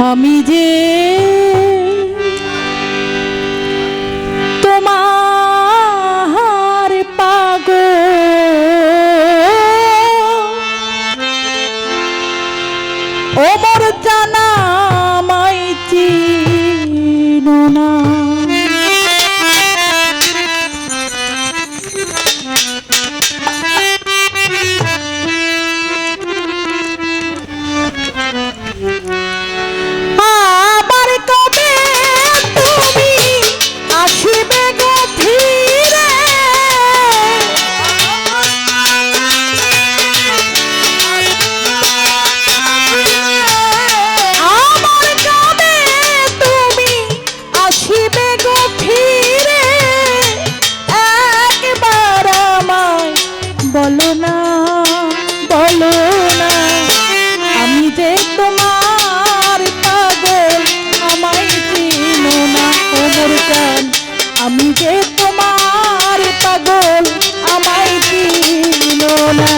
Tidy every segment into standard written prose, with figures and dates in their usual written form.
আমি যে তোমার পাগল ও মোর জানা মাই চিনো না বলো না বলো না আমি যে তোমার পাগল আমায় চিনো না ও মোর জান আমি যে তোমার পাগল আমায় চিনো না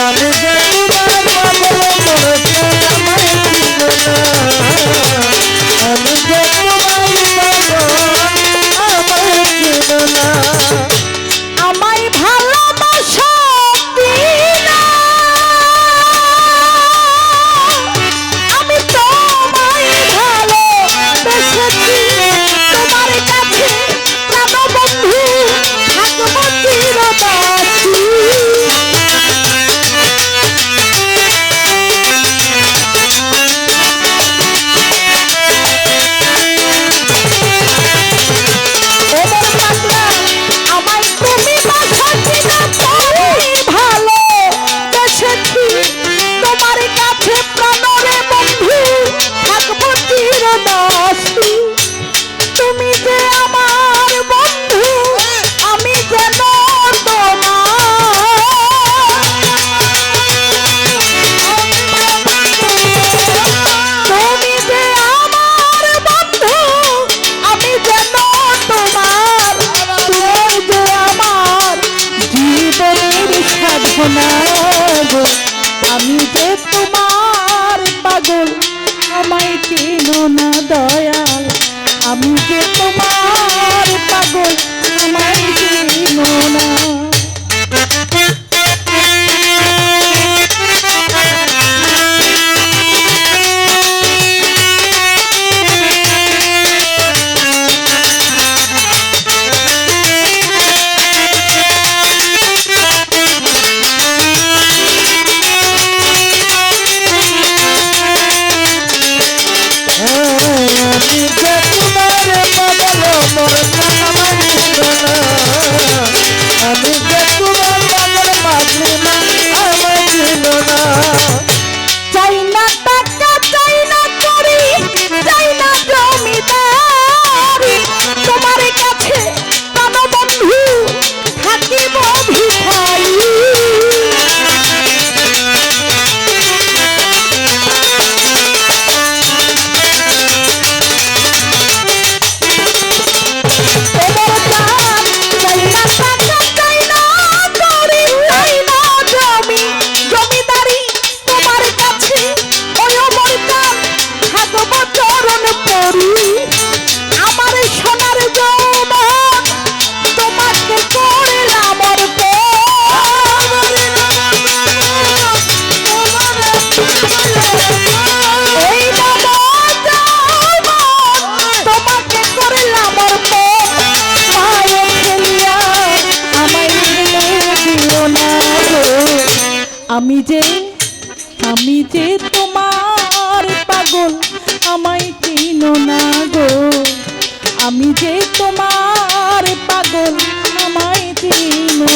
আমি যে তোমার পাগল মোর জান আমায় চিনো না আমি যে তোমার পাগল আমায় চিনো না আমায় ভালোবাসো দিনা আমি তোমায় ভালোবেসেছি তোমার কাছে প্রাণবন্ধু থাকবো চিরদাসী আমি যে তোমার পাগল আমায় চিনো না দয়াল আমি যে তোমার পাগল আমায় চিনো না আমি যে তোমার পাগল আমায় চিনো না গো আমি যে তোমার পাগল আমায় চিনো